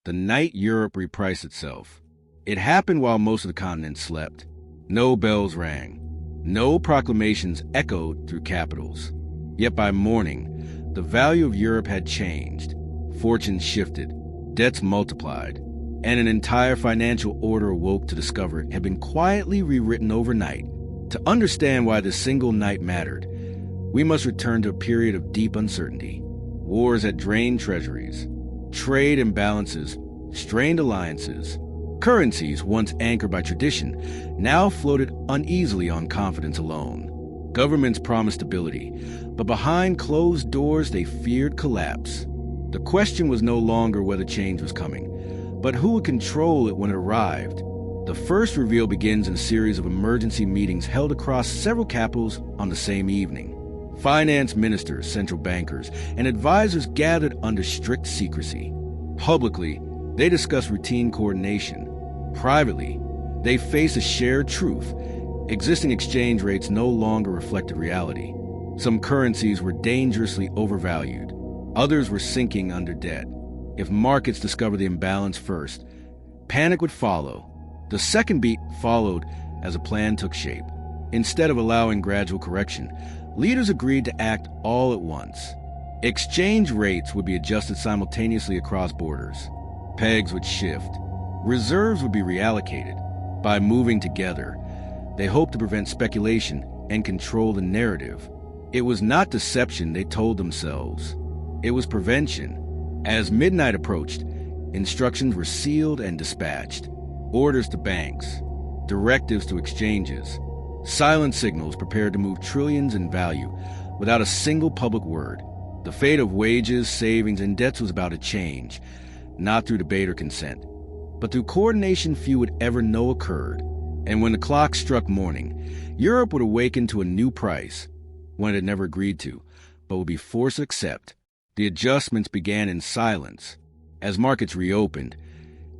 The night Europe repriced itself. It happened while most of the continent slept. No bells rang. No proclamations echoed through capitals. Yet by morning, the value of Europe had changed. Fortunes shifted, debts multiplied, and an entire financial order awoke to discover it had been quietly rewritten overnight. To understand why this single night mattered, we must return to a period of deep uncertainty. Wars had drained treasuries, trade imbalances, strained alliances. Currencies, once anchored by tradition, now floated uneasily on confidence alone. Governments promised stability, but behind closed doors they feared collapse. The question was no longer whether change was coming, but who would control it when it arrived. The first reveal begins in a series of emergency meetings held across several capitals on the same evening. Finance ministers, central bankers, and advisors gathered under strict secrecy. Publicly, they discussed routine coordination. Privately, they faced a shared truth. Existing exchange rates no longer reflected reality. Some currencies were dangerously overvalued. Others were sinking under debt. If markets discovered the imbalance first, panic would follow. The second beat followed as a plan took shape. Instead of allowing gradual correction, leaders agreed to act all at once. Exchange rates would be adjusted simultaneously across borders. Pegs would shift. Reserves would be reallocated. By moving together, they hoped to prevent speculation and control the narrative. It was not deception, they told themselves. It was prevention. As midnight approached, instructions were sealed and dispatched. Orders to banks, directives to exchanges, silent signals prepared to move trillions in value without a single public word. The fate of wages, savings, and debts was about to change, not through debate or consent, but through coordination few would ever know occurred. And when the clock struck morning, Europe would awaken to a new price, one it had never agreed to, but would be forced to accept. The adjustments began in silence. As markets reopened,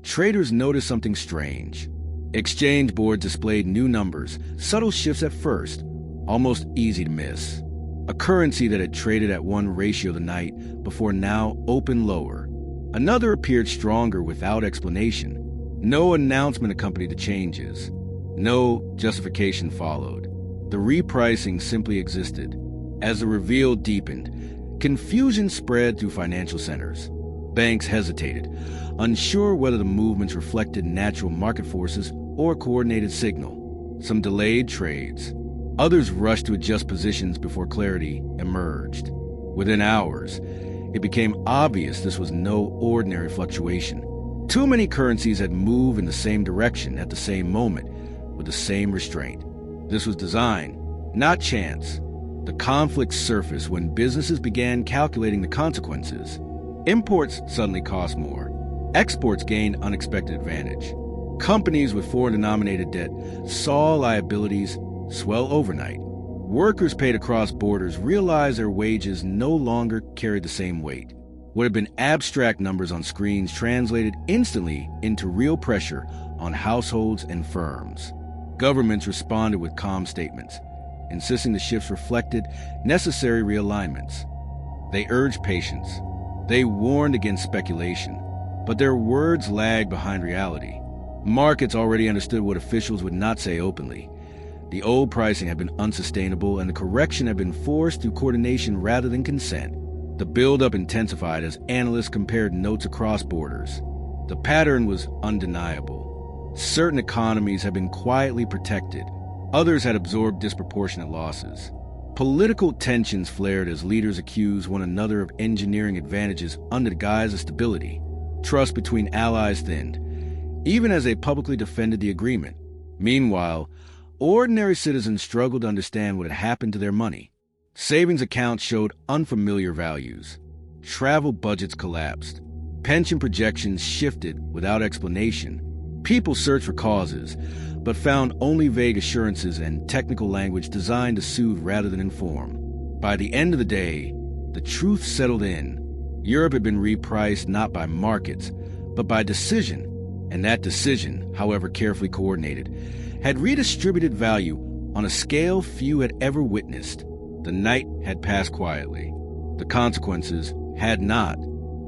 traders noticed something strange. Exchange boards displayed new numbers, subtle shifts at first, almost easy to miss. A currency that had traded at one ratio the night before now opened lower. Another appeared stronger without explanation. No announcement accompanied the changes. No justification followed. The repricing simply existed. As the reveal deepened, confusion spread through financial centers. Banks hesitated, unsure whether the movements reflected natural market forces or a coordinated signal. Some delayed trades. Others rushed to adjust positions before clarity emerged. Within hours, it became obvious this was no ordinary fluctuation. Too many currencies had moved in the same direction at the same moment, with the same restraint. This was design, not chance. The conflict surfaced when businesses began calculating the consequences. Imports suddenly cost more. Exports gained unexpected advantage. Companies with foreign-denominated debt saw liabilities swell overnight. Workers paid across borders realized their wages no longer carried the same weight. What had been abstract numbers on screens translated instantly into real pressure on households and firms. Governments responded with calm statements, insisting the shifts reflected necessary realignments. They urged patience. They warned against speculation, but their words lagged behind reality. Markets already understood what officials would not say openly. The old pricing had been unsustainable, and the correction had been forced through coordination rather than consent. The buildup intensified as analysts compared notes across borders. The pattern was undeniable. Certain economies had been quietly protected. Others had absorbed disproportionate losses. Political tensions flared as leaders accused one another of engineering advantages under the guise of stability. Trust between allies thinned, even as they publicly defended the agreement. Meanwhile, ordinary citizens struggled to understand what had happened to their money. Savings accounts showed unfamiliar values. Travel budgets collapsed. Pension projections shifted without explanation. People searched for causes, but found only vague assurances and technical language designed to soothe rather than inform. By the end of the day, the truth settled in. Europe had been repriced not by markets, but by decision, and that decision, however carefully coordinated, had redistributed value on a scale few had ever witnessed. The night had passed quietly. The consequences had not.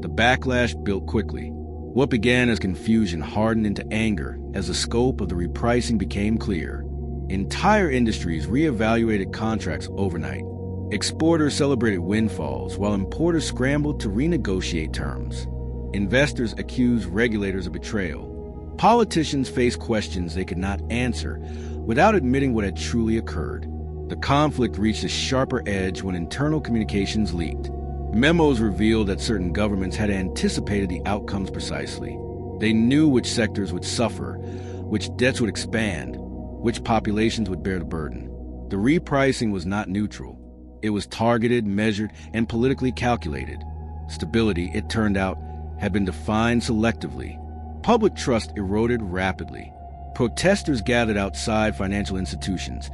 The backlash built quickly. What began as confusion hardened into anger as the scope of the repricing became clear. Entire industries reevaluated contracts overnight. Exporters celebrated windfalls while importers scrambled to renegotiate terms. Investors accused regulators of betrayal. Politicians faced questions they could not answer without admitting what had truly occurred. The conflict reached a sharper edge when internal communications leaked. Memos revealed that certain governments had anticipated the outcomes precisely. They knew which sectors would suffer, which debts would expand, which populations would bear the burden. The repricing was not neutral. It was targeted, measured, and politically calculated. Stability, it turned out, had been defined selectively. Public trust eroded rapidly. Protesters gathered outside financial institutions,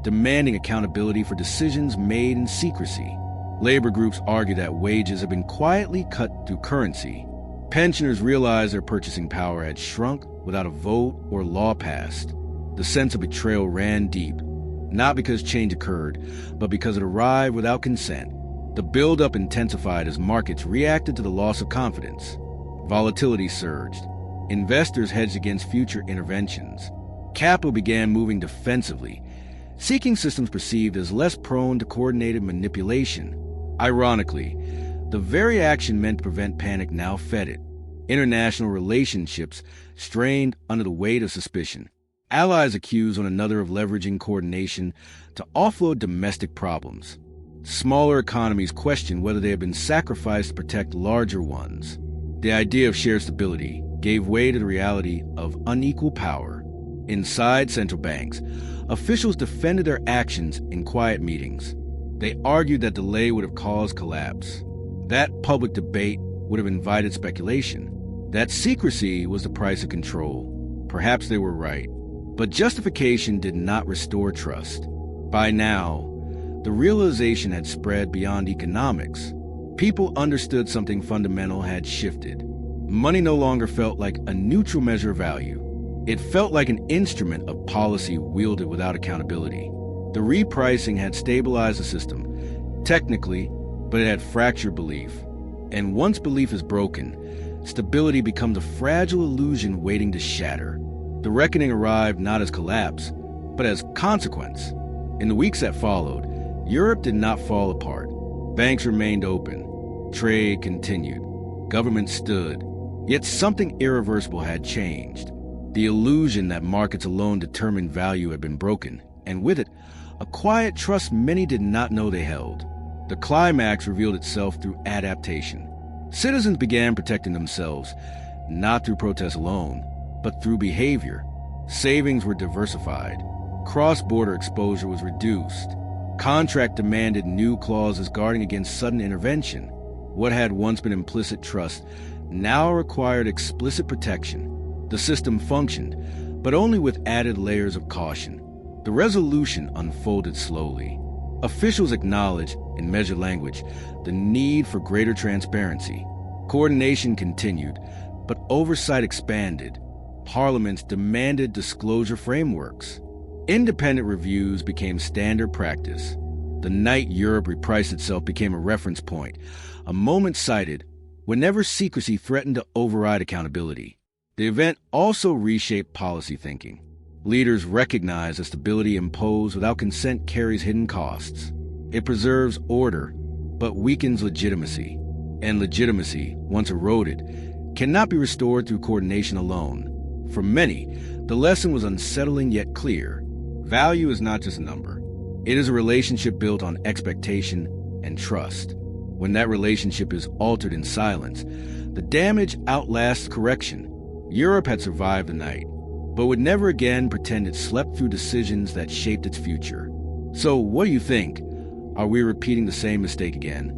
demanding accountability for decisions made in secrecy. Labor groups argued that wages had been quietly cut through currency. Pensioners realized their purchasing power had shrunk without a vote or law passed. The sense of betrayal ran deep, not because change occurred, but because it arrived without consent. The buildup intensified as markets reacted to the loss of confidence. Volatility surged. Investors hedged against future interventions. Capital began moving defensively, seeking systems perceived as less prone to coordinated manipulation. Ironically, the very action meant to prevent panic now fed it. International relationships strained under the weight of suspicion. Allies accused one another of leveraging coordination to offload domestic problems. Smaller economies questioned whether they had been sacrificed to protect larger ones. The idea of shared stability gave way to the reality of unequal power. Inside central banks, officials defended their actions in quiet meetings. They argued that delay would have caused collapse. That public debate would have invited speculation. That secrecy was the price of control. Perhaps they were right. But justification did not restore trust. By now, the realization had spread beyond economics. People understood something fundamental had shifted. Money no longer felt like a neutral measure of value. It felt like an instrument of policy wielded without accountability. The repricing had stabilized the system, technically, but it had fractured belief. And once belief is broken, stability becomes a fragile illusion waiting to shatter. The reckoning arrived not as collapse, but as consequence. In the weeks that followed, Europe did not fall apart. Banks remained open. Trade continued. Government stood. Yet something irreversible had changed. The illusion that markets alone determined value had been broken, and with it, a quiet trust many did not know they held. The climax revealed itself through adaptation. Citizens began protecting themselves, not through protests alone, but through behavior. Savings were diversified. Cross-border exposure was reduced. Contract demanded new clauses guarding against sudden intervention. What had once been implicit trust now required explicit protection. The system functioned, but only with added layers of caution. The resolution unfolded slowly. Officials acknowledged, in measured language, the need for greater transparency. Coordination continued, but oversight expanded. Parliaments demanded disclosure frameworks. Independent reviews became standard practice. The night Europe repriced itself became a reference point, a moment cited whenever secrecy threatened to override accountability. The event also reshaped policy thinking. Leaders recognized that stability imposed without consent carries hidden costs. It preserves order, but weakens legitimacy. And legitimacy, once eroded, cannot be restored through coordination alone. For many, the lesson was unsettling yet clear. Value is not just a number. It is a relationship built on expectation and trust. When that relationship is altered in silence, the damage outlasts correction. Europe had survived the night, but would never again pretend it slept through decisions that shaped its future. So what do you think? Are we repeating the same mistake again?